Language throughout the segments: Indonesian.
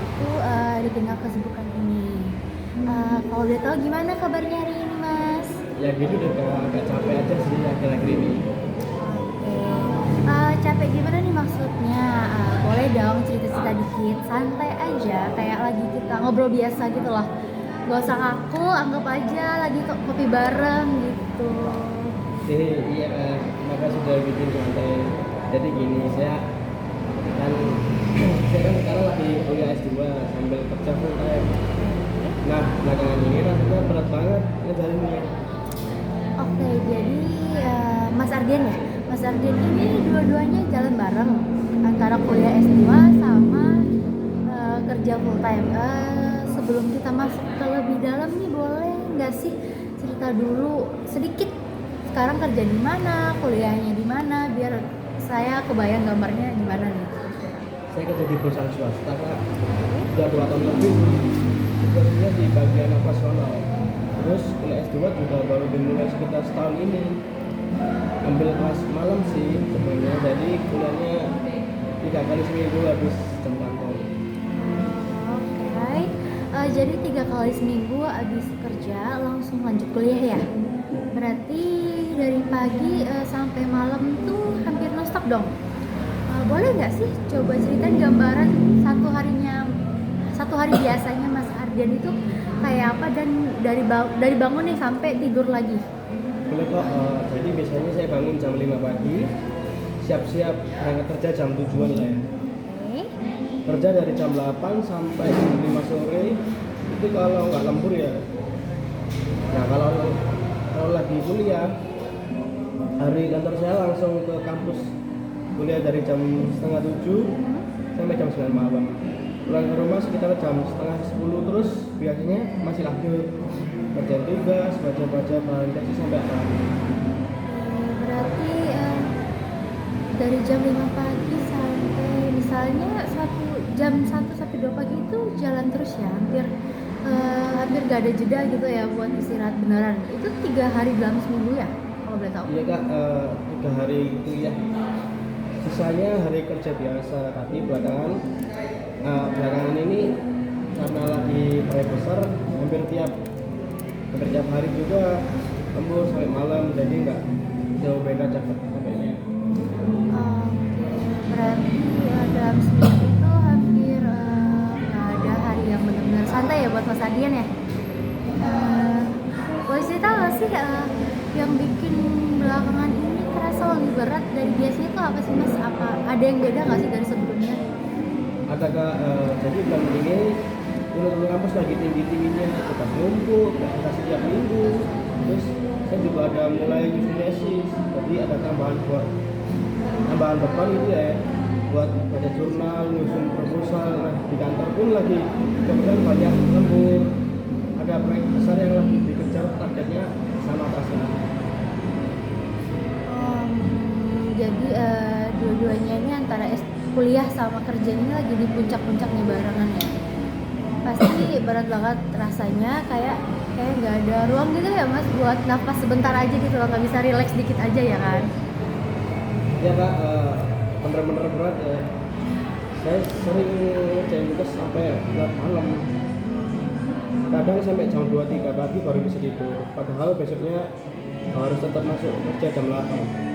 waktu di tengah kesibukan ini. Kalau udah tahu gimana kabarnya hari ini, Mas? Ya gitu deh, kayak agak capek aja sih akhir-akhir ini. Oke. Capek gimana nih maksudnya? Boleh dong cerita-cerita dikit, santai aja, kayak lagi kita ngobrol biasa gitu loh. Gak usah kaku, anggap aja lagi kopi bareng gitu. Jadi iya, maka sudah bikin santai. Jadi gini, saya kan saya kan sekarang lagi kuliah S2 sambil kerja full time. Nah, belakangan ini rasanya berat banget ngejalinnya. Oke, jadi Mas Ardian ya? Mas Ardian ini dua-duanya jalan bareng antara kuliah S2 sama kerja full time. Sebelum kita masuk ke lebih dalam nih, boleh nggak sih cerita dulu sedikit sekarang kerja di mana, kuliahnya di mana, biar saya kebayang gambarnya gimana nih. Saya kerja di perusahaan swasta Kak. Udah 2 tahun lebih tugasnya di bagian operasional. Terus kuliah S2 juga baru dimulai sekitar setahun ini. Ambil kelas malam sih sebenarnya, jadi kuliahnya 3 kali seminggu habis jam kantor. Oke, jadi 3 kali seminggu abis kerja langsung lanjut kuliah ya? Berarti dari pagi sampai malam tuh hampir nonstop dong. Boleh nggak sih coba ceritain gambaran satu hari biasanya Mas Ardian itu kayak apa, dan dari bangun nih sampai tidur lagi? Boleh kok, jadi biasanya saya bangun jam 5 pagi, siap-siap berangkat kerja jam 7-an lah ya. Oke. Kerja dari jam 8 sampai jam 5 sore, itu kalau nggak lembur ya. Nah kalau lagi kuliah, hari kantor saya langsung ke kampus, kuliah dari jam setengah 7 sampai jam 9 malam. Pulang ke rumah sekitar jam setengah 10, terus biasanya masih lanjut kerjaan tugas, baca-baca bahan tesis sampai akhir. Berarti dari jam 5 pagi sampai misalnya jam 1 sampai 2 pagi itu jalan terus ya, hampir gak ada jeda gitu ya buat istirahat beneran. Itu 3 hari dalam seminggu ya, kalau boleh tahu? Iya Kak, 3 hari itu ya. Sisanya hari kerja biasa, tapi belakangan ini karena lagi proyek besar, hampir tiap hari juga lembur sampai malam, jadi nggak jauh beda capeknya. Berarti dalam seminggu itu hampir nggak ada hari yang benar-benar santai ya buat Mas Adian ya. Boleh cerita nggak sih yang bikin belakangan ini terasa lebih berat dari biasanya itu apa sih Mas? Apa ada yang beda nggak sih dari sebelumnya? Ada Kak, jadi bulan ini unit kampus lagi tinggi-tingginya, kita numpuk, kita setiap minggu. Terus saya juga ada mulai nyusun tesis, jadi ada tambahan beban itu ya, buat baca jurnal, nyusun proposal. Nah di kantor pun lagi kemudian banyak lembur, ada proyek besar yang lagi dikejar, targetnya sama atasan. Jadi dua-duanya ini antara kuliah sama kerja ini lagi di puncak-puncaknya barengan ya. Pasti berat banget rasanya, kayak nggak ada ruang gitu ya Mas buat nafas sebentar aja gitu loh, nggak bisa relax dikit aja ya kan? Ya Kak, bener-bener berat ya. Saya sering ngerjain tugas sampai larut malam, kadang sampai jam 2-3 pagi baru bisa tidur, padahal besoknya harus tetap masuk kerja jam 8.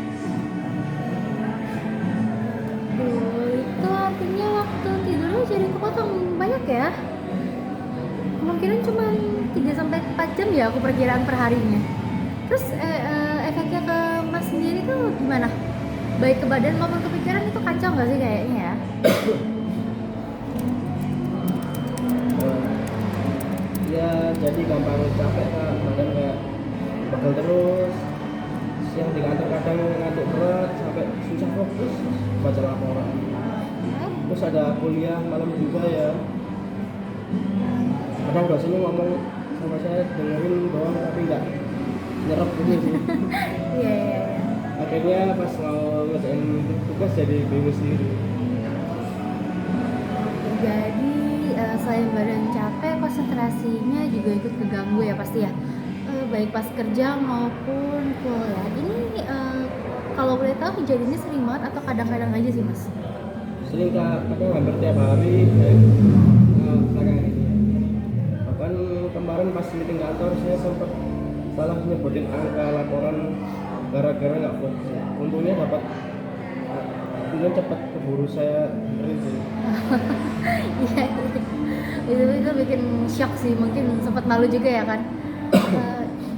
Itu artinya waktu tidurnya jadi kepotong banyak ya? Kemungkinan cuma 3-4 jam ya aku perkiraan per harinya. Terus efeknya ke Mas sendiri tuh gimana? Baik ke badan maupun ke pikiran itu kacau nggak sih kayaknya ya? Ya jadi gampang capek Kak, badan kayak pegel terus. Siang di kantor kadang ngantuk berat sampai susah fokus baca laporan. Terus ada kuliah malam juga ya. Kadang dosennya ngomong sama saya, dengerin doang tapi nggak nyerap gitu sih. Iya. Akhirnya pas mau ngerjain tugas jadi bingung sendiri. Jadi selain badan capek, konsentrasinya juga ikut keganggu ya pasti ya. Baik pas kerja maupun kuliah. Ini kalau boleh tahu kejadiannya sering banget atau kadang-kadang aja sih Mas? Sering Kak, kadang hampir tiap hari. meeting kantor saya sempat salah nyebutin angka laporan gara-gara nggak fokus. Untungnya dapat, untungnya cepat keburu saya review. Iya, itu bikin shock sih, mungkin sempat malu juga ya kan.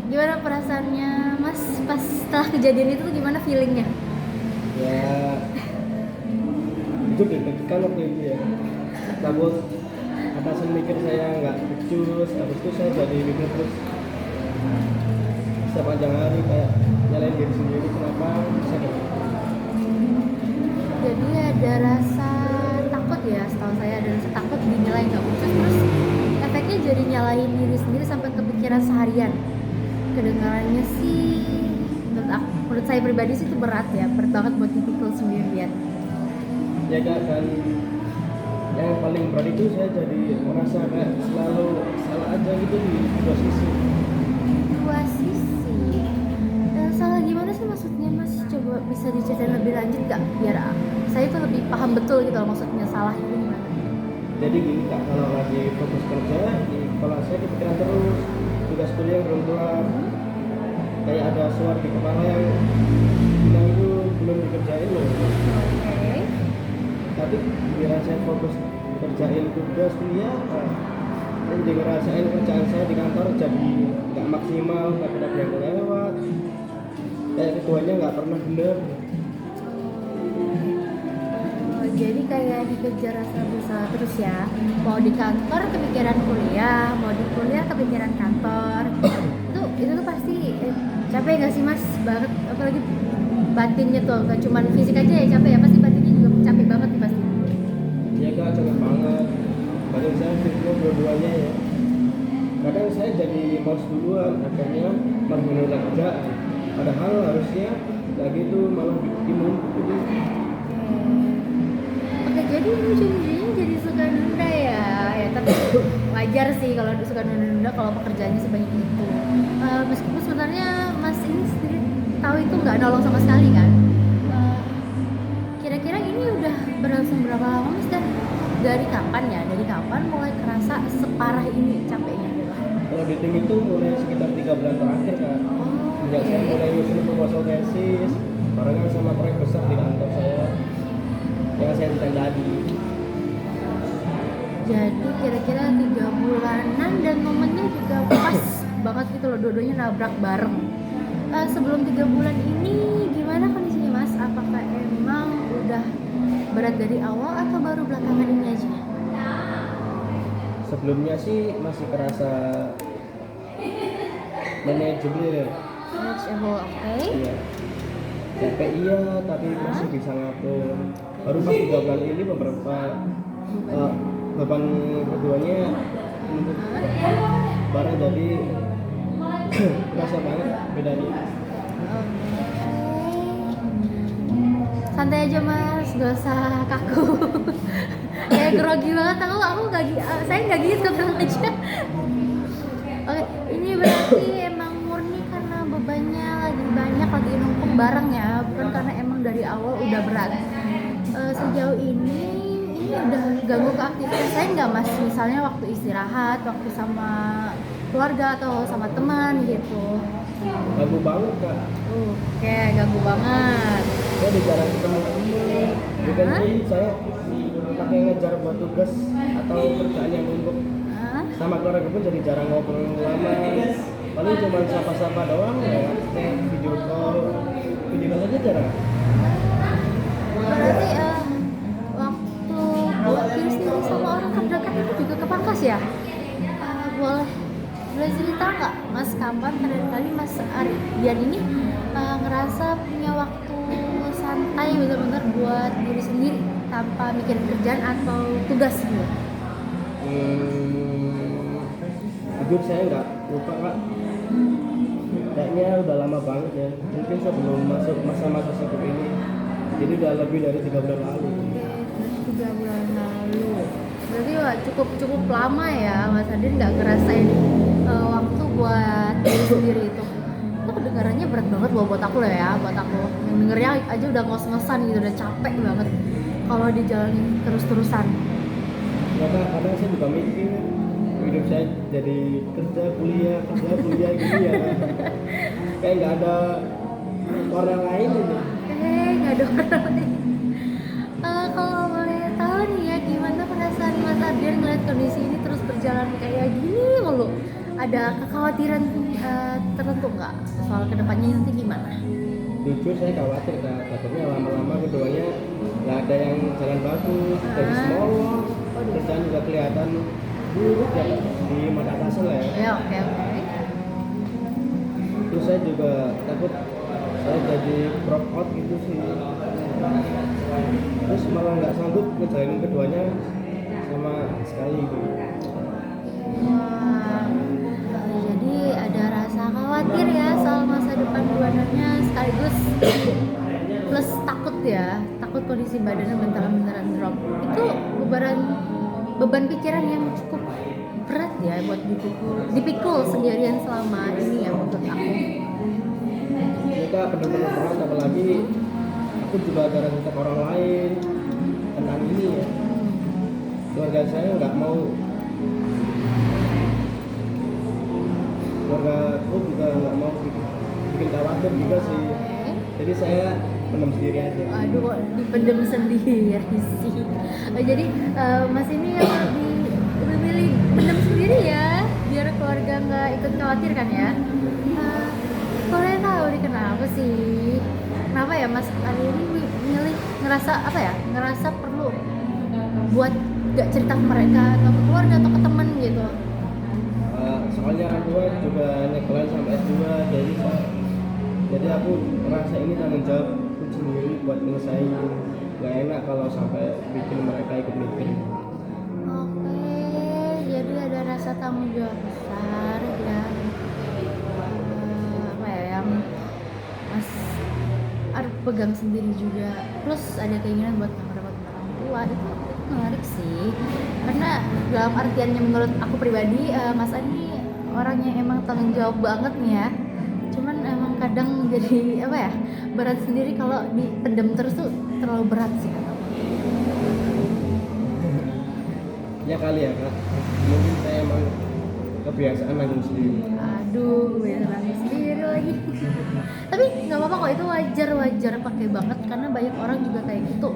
Gimana perasaannya Mas pas setelah kejadian itu tuh gimana feelingnya? Ya itu deg-degan waktu itu ya, takut atasan mikir saya nggak becus. Habis itu saya jadi mikir terus sepanjang hari kayak nyalain diri sendiri, kenapa bisa kayak gitu. Jadi ada rasa takut ya, setahu saya ada rasa takut dinilai nggak becus, terus efeknya jadi nyalahin diri sendiri sampai kepikiran seharian. Kedengarannya sih menurut saya pribadi sih itu berat banget buat dipikul sendirian. Ya kak, dan yang paling berat itu saya jadi merasa kayak selalu salah aja gitu di dua sisi. Dua sisi. Salah gimana sih maksudnya Mas? Coba bisa diceritain lebih lanjut gak? Biar saya tuh lebih paham betul gitu loh maksudnya salah itu gimana. Jadi gini kak, kalau lagi fokus kerja di kepala saya kepikiran terus tugas kuliah yang belum kelar. Kayak ada suara di kepala yang bilang itu belum dikerjain loh. Oke. Tapi biar saya fokus kerjain tugas kuliah, jadi ngerasain kerjaan saya di kantor jadi nggak maksimal, nggak ada yang lewat, kayak keduanya nggak pernah bener. Jadi kayak dikejar rasa bersalah terus ya. Mau di kantor kepikiran kuliah, mau di kuliah kepikiran kantor. itu tuh pasti capek nggak sih Mas? Banget, apalagi batinnya tuh, gak cuma fisik aja ya capek ya, pasti batinnya juga capek banget nih pasti. Iya kak, capek banget. Badan saya fitnya dua-duanya ya. Kadang saya jadi males duluan, akhirnya malah menunda kerjaan. Padahal harusnya lagi itu malah dimumpuk gitu. Oke, jadi ujung-ujungnya jadi suka nunda ya. Ya tapi wajar sih kalau suka nunda kalau pekerjaannya sebanyak itu. Meskipun sebenarnya Mas ini sendiri tahu itu nggak nolong sama sekali kan. Kira-kira ini udah berlangsung berapa lama Mas, dan dari kapan ya? Dari kapan mulai kerasa separah ini capeknya gitu? Kalau di tim itu mulai sekitar 3 bulan terakhir kan. Sejak saya mulai nyusun proposal tesis, barengan sama proyek besar di kantor saya yang saya ceritain tadi. Jadi kira-kira 3 bulanan dan momennya juga pas banget gitu loh, dua-duanya nabrak bareng. Sebelum 3 bulan ini gimana kondisinya Mas? Apakah emang udah berat dari awal atau baru belakangan ini aja? Sebelumnya sih masih kerasa manajeable ya. Manageable, oke. Iya. Capek iya, tapi masih bisa ngatur. Baru pas 3 bulan ini beberapa beban keduanya untuk barang jadi kerasa banget bedanya. Santai aja Mas, gak usah kaku. Kayak grogi banget aku saya nggak gitu, tenang aja. Oke, ini berarti emang murni karena bebannya lagi banyak, lagi numpuk bareng ya, bukan karena emang dari awal udah berat. Sejauh ini udah ganggu ke aktivitas saya nggak Mas? Misalnya waktu istirahat, waktu sama keluarga atau sama teman gitu. Ganggu banget kak. Oke, ganggu banget. Saya di jarang ketemu temen. Bukan sih saya pakai ngejar buat tugas atau kerjaan yang numpuk. Sama keluarga pun jadi jarang ngobrol lama. Paling cuma sapa-sapa doang ya, video call aja jarang. Berarti waktu buat diri sendiri sama orang terdekat itu juga kepangkas ya? Boleh cerita nggak Mas, kapan terakhir kali Mas Ardian ini ngerasa punya waktu santai benar-benar buat diri sendiri tanpa mikirin kerjaan atau tugas gitu? Jujur saya nggak lupa kak. Kayaknya udah lama banget ya. Mungkin sebelum masuk masa-masa sibuk ini. Jadi udah lebih dari 3 bulan lalu. 3 bulan lalu. Berarti wah, cukup lama ya Mas Ardian nggak ngerasain waktu buat diri sendiri itu. Itu kedengarannya berat banget loh buat aku lah ya, buat aku. Yang dengernya aja udah ngos-ngosan gitu, udah capek banget kalau dijalanin terus-terusan. Ya kak, kadang saya juga mikir hidup saya jadi kerja kuliah gini ya. Kayak nggak ada orang lain ini. Nggak ada orang lain. Kalau boleh tahu nih ya, gimana perasaan Mas Ardian ngeliat kondisi ini terus berjalan kayak gini mulu? Ada kekhawatiran tertentu nggak soal kedepannya nanti gimana? Jujur saya khawatir Kak, takutnya lama-lama keduanya nggak ada yang jalan bagus, dari semolong, kerjaan juga kelihatan buruk ya di mata atasan lah ya. Ya, oke. Terus saya juga takut saya jadi drop out gitu sih. Terus malah nggak sanggup ngejalanin keduanya sama sekali gitu. Wah, jadi ada rasa khawatir ya soal masa depan keduanya, sekaligus plus takut ya, takut kondisi badannya beneran drop. Itu beban pikiran yang cukup berat ya buat dipikul sendirian selama ini ya menurut aku. Kita benar-benar berat, apalagi aku juga ada rasa orang lain tentang ini ya. Keluarga saya nggak mau, keluarga aku juga nggak mau bikin khawatir juga sih. Jadi saya pendam sendiri aja. Aduh, kok dipendem sendiri sih. Jadi Mas ini lebih milih pendem sendiri ya, biar keluarga nggak ikut khawatir kan ya. Boleh tahu nih kenapa sih? Kenapa ya Mas Ali ini milih ngerasa perlu buat gak cerita ke mereka atau ke keluarga atau ke teman gitu? Soalnya orang tua juga nyekolah sampai S2, jadi aku merasa ini tanggung jawab aku sendiri buat nyelesain. Gak enak kalau sampai bikin mereka ikut mikir. Oke, jadi ada rasa tanggung jawab besar ya. Yang Mas harus pegang sendiri juga, plus ada keinginan buat ngedapetin orang tua. Itu menarik sih, karena dalam artiannya menurut aku pribadi, Mas Ani orang yang emang tanggung jawab banget nih ya. Cuman emang kadang jadi berat sendiri kalau dipendem terus tuh terlalu berat sih kata aku. Ya kali ya Kak, mungkin saya emang kebiasaan nanggung sendiri. Aduh, gue nangis sendiri lagi. Tapi nggak apa-apa kok, itu wajar pakai banget karena banyak orang juga kayak gitu.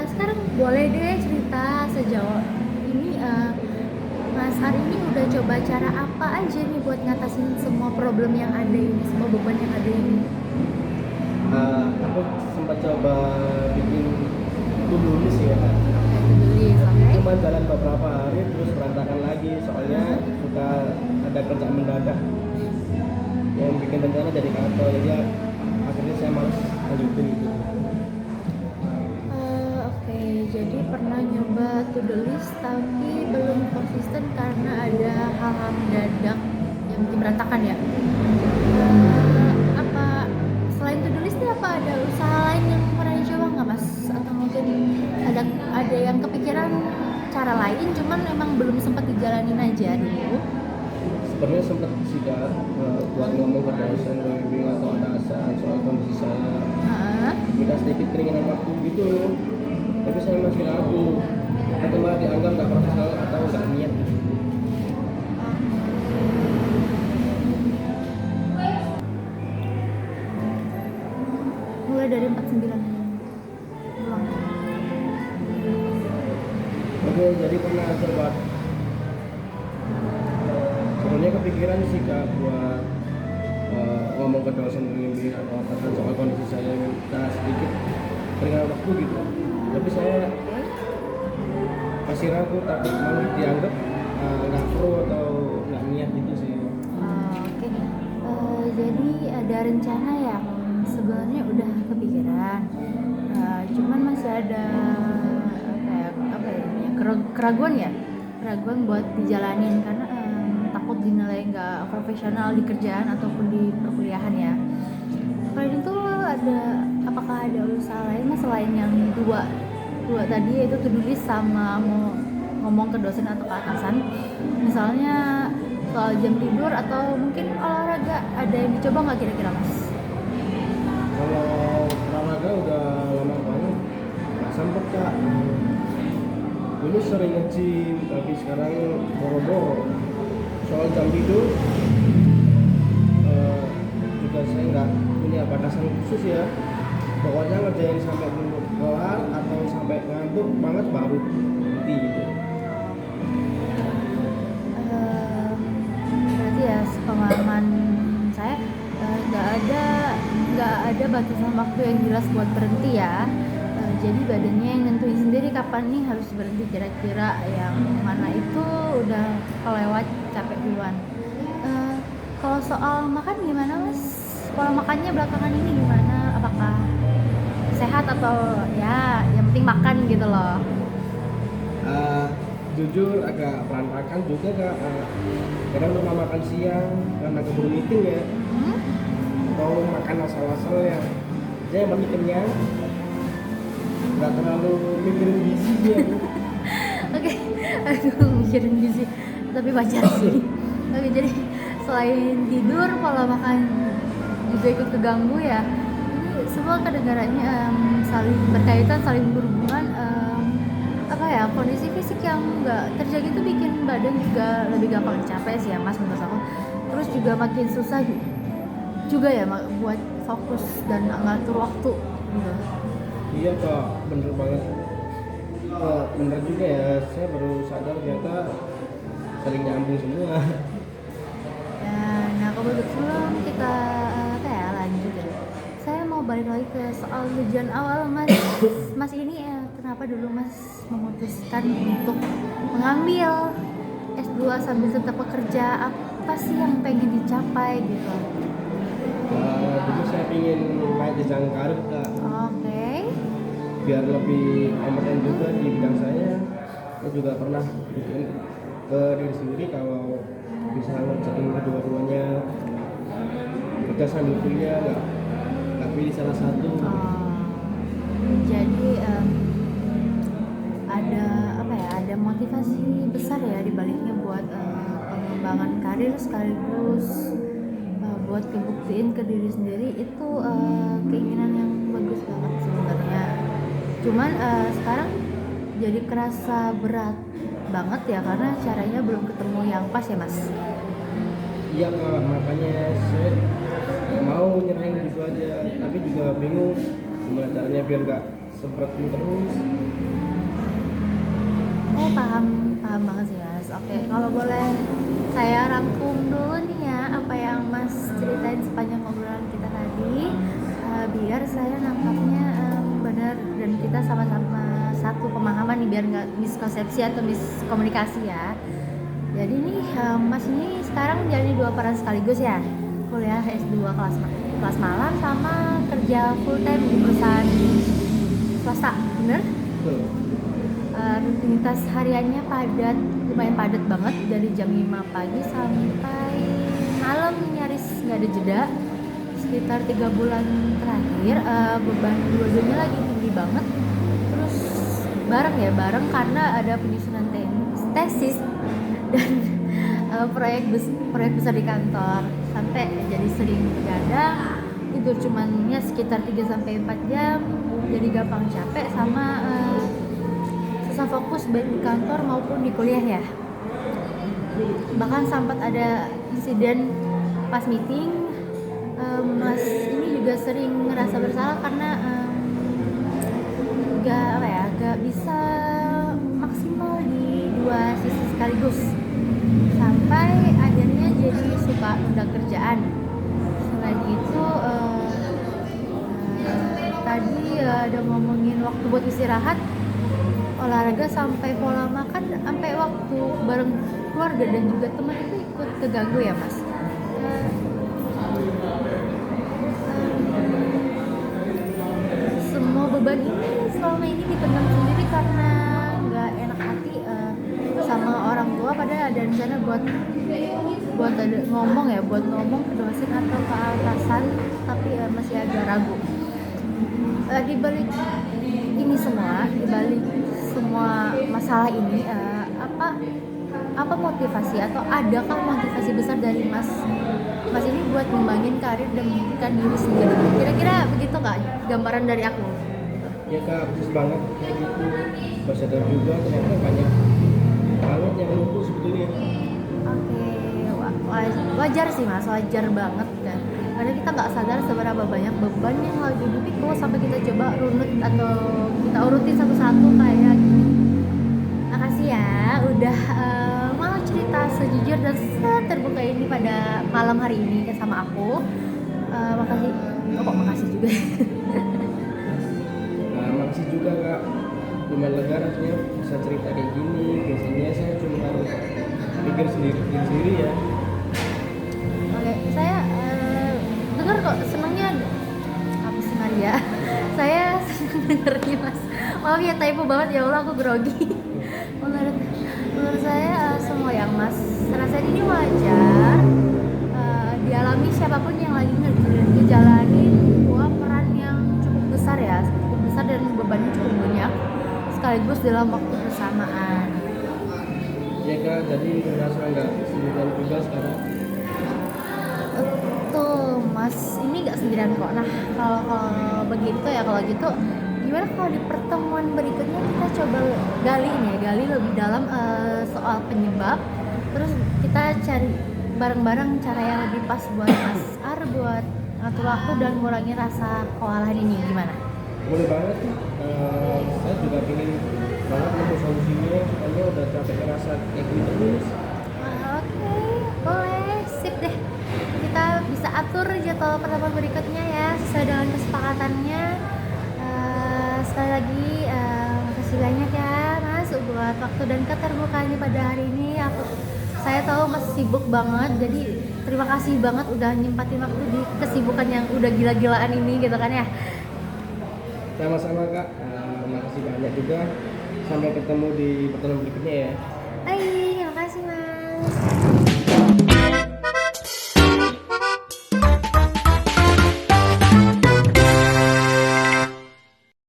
Sekarang boleh deh cerita sejauh ini, Mas Ari ini udah coba cara apa aja nih buat ngatasin semua problem yang ada ini, semua beban yang ada ini? Aku sempat coba bikin to-do list ya Kak. Tulis, oke. Cuma jalan beberapa hari terus berantakan lagi, soalnya suka ada kerjaan mendadak yang bikin rencana jadi kacau, jadi akhirnya saya malas lanjutin gitu. Oke, jadi pernah nyoba to-do list tapi belum konsisten karena ada hal-hal mendadak yang bikin berantakan ya. Apa selain to-do list nih, apa ada usaha lain yang pernah dicoba nggak Mas? Atau mungkin ada yang kepikiran cara lain cuman memang belum sempat dijalanin aja dulu? Sebenarnya sempat sih Kak, buat ngomong ke dosen, pembimbing atau atasan soal kondisi saya, minta sedikit keringanan waktu gitu, tapi saya masih ragu, atau malah dianggap nggak profesional atau nggak niat. Mulai dari 49 ulang. Oke, jadi pernah coba. Sebenarnya kepikiran sih Kak buat ngomong ke dosen pembimbing atau atasan soal kondisi saya, minta sedikit keringanan waktu gitu. Tapi saya masih ragu, takut malah dianggap nggak pro atau nggak niat gitu sih. Oke. Jadi ada rencana yang sebenarnya udah kepikiran, cuman masih ada keraguan buat dijalanin karena takut dinilai nggak profesional di kerjaan ataupun di perkuliahan ya. Selain itu apakah ada usaha lain Mas selain yang dua tadi, yaitu to-do list sama mau ngomong ke dosen atau ke atasan, misalnya soal jam tidur atau mungkin olahraga, ada yang dicoba nggak kira-kira Mas? Kalau olahraga udah lama banget nggak sempet Kak. dulu sering nge-gym tapi sekarang boro-boro soal jam tidur juga saya nggak punya batasan khusus ya, pokoknya ngerjain sampai dulu kelar atau sampai ngantuk banget baru berhenti gitu. Berarti ya pengalaman saya nggak ada batasan waktu yang jelas buat berhenti ya. Jadi badannya yang nentuin sendiri kapan nih harus berhenti, kira-kira yang mana itu udah kelewat capek duluan. Kalau soal makan gimana mas? Pola makannya belakangan ini gimana? Apakah sehat atau ya yang penting makan gitu loh? Jujur agak berantakan juga kak. Kadang lupa makan siang karena keburu meeting ya, atau makan asal-asal ya. Saya yang penting kenyang, nggak terlalu mikirin gizi sih aku. Oke, aduh mikirin gizi, tapi wajar sih. Oke, jadi selain tidur, pola makan juga ikut keganggu ya. Ini semua kedengarannya saling berkaitan, saling berhubungan. Apa ya, kondisi fisik yang nggak terjaga itu bikin badan juga lebih gampang capek sih ya mas menurut aku. Terus juga makin susah juga ya buat fokus dan ngatur waktu gitu. Iya kak, bener banget. Bener juga ya, saya baru sadar ternyata saling nyambung semua. Nah kalau sebelum kita lanjut ya, saya mau balik lagi ke soal tujuan awal mas. Mas ini ya, kenapa dulu mas memutuskan untuk mengambil S2 sambil tetap bekerja? Apa sih yang pengen dicapai gitu? Dulu saya ingin naik jenjang karir kak. Oke. Biar lebih kompeten juga di bidang saya juga pernah bikin ke diri sendiri kalau bisa ngerjain kedua-duanya, kerja sambil kuliah, nggak pilih salah satu. Jadi ada motivasi besar ya di baliknya buat pengembangan karir sekaligus buat kebuktiin ke diri sendiri itu keinginan yang bagus banget sebenarnya. Cuman sekarang jadi kerasa berat banget ya karena caranya belum ketemu yang pas ya mas. Iya kak, makanya saya mau nyerahin gitu aja, tapi juga bingung gimana caranya biar nggak seperti terus. Paham banget sih mas. Oke, kalau boleh saya rangkum dulu nih ya apa yang mas ceritain sepanjang obrolan kita tadi, biar saya nangkapnya benar dan kita sama-sama satu pemahaman nih biar nggak miskonsepsi atau miskomunikasi ya. Jadi nih mas ini sekarang menjalani 2 peran sekaligus ya, kuliah S2 kelas malam sama kerja full time di perusahaan swasta, bener? Betul. Rutinitas hariannya lumayan padat banget dari jam 5 pagi sampai malam nyaris nggak ada jeda. Sekitar 3 bulan terakhir beban dua-duanya lagi tinggi banget. Terus bareng karena ada penyusunan tesis dan proyek besar di kantor, sampai jadi sering begadang, tidur cuman ya sekitar 3-4 jam, jadi gampang capek sama susah fokus baik di kantor maupun di kuliah ya. Bahkan sempat ada insiden pas meeting, mas ini juga sering ngerasa bersalah karena gak bisa maksimal di 2 sisi sekaligus, sampai akhirnya jadi suka tunda kerjaan. Selain itu tadi ada ngomongin waktu buat istirahat, olahraga sampai pola makan, sampai waktu bareng keluarga dan juga teman itu ikut keganggu ya mas. Semua beban ini selama ini dipendam sendiri karena nggak enak hati sama orang tua, padahal ada rencana buat ada ngomong ke dosen atau ke atasan, tapi masih agak ragu. Di balik semua masalah ini, apa motivasi atau adakah motivasi besar dari mas ini buat ngembangin karir dan membuktikan diri sendiri? Kira-kira begitu nggak gambaran dari aku? Ya kak, aktif banget kayak gitu. Pas sadar juga ternyata banyak banget yang lumpuh sebetulnya. Oke, wajar sih mas, wajar banget kan. Karena kita nggak sadar seberapa banyak beban yang lagi dipikul sampai kita coba runut atau kita urutin satu-satu kayak gini. Makasih ya udah mau cerita sejujur dan terbuka ini pada malam hari ini sama aku. Makasih, kok makasih juga. Nah, makasih juga kak. Lumayan lega rasanya bisa cerita kayak gini. Biasanya saya cuma harus pikir sendiri ya. Oke, saya dengar kok senangnya apa sih Maria? Saya senang dengernya mas. Maaf ya typo banget ya Allah, aku grogi. menurut saya semua yang mas rasain ini wajar. Dialami siapapun yang lagi ngejalani dua peran yang cukup besar ya, cukup besar dan bebannya cukup banyak sekaligus dalam waktu bersamaan. Ya kak, jadi merasa nggak sendirian juga sekarang. Tuh mas, ini nggak sendirian kok. Nah kalau begitu ya, kalau gitu gimana kalau di pertemuan berikutnya kita coba gali lebih dalam soal penyebab, terus kita cari bareng-bareng cara yang lebih pas buat Mas Ar buat ngatur waktu dan ngurangi rasa kewalahan ini, gimana? Boleh banget kak. Saya juga pengen banget nemu solusinya, soalnya udah capek ngerasa kayak gini terus. Oke, boleh, sip deh. Kita bisa atur jadwal pertemuan berikutnya ya sesuai dengan kesepakatannya. Sekali lagi makasih banyak ya Mas buat waktu dan keterbukaannya pada hari ini. Saya tahu Mas sibuk banget, jadi terima kasih banget udah nyempatin waktu di kesibukan yang udah gila-gilaan ini gitu kan ya. Sama-sama kak. Makasih banyak juga. Sampai ketemu di pertemuan berikutnya ya. Baik, terima kasih Mas.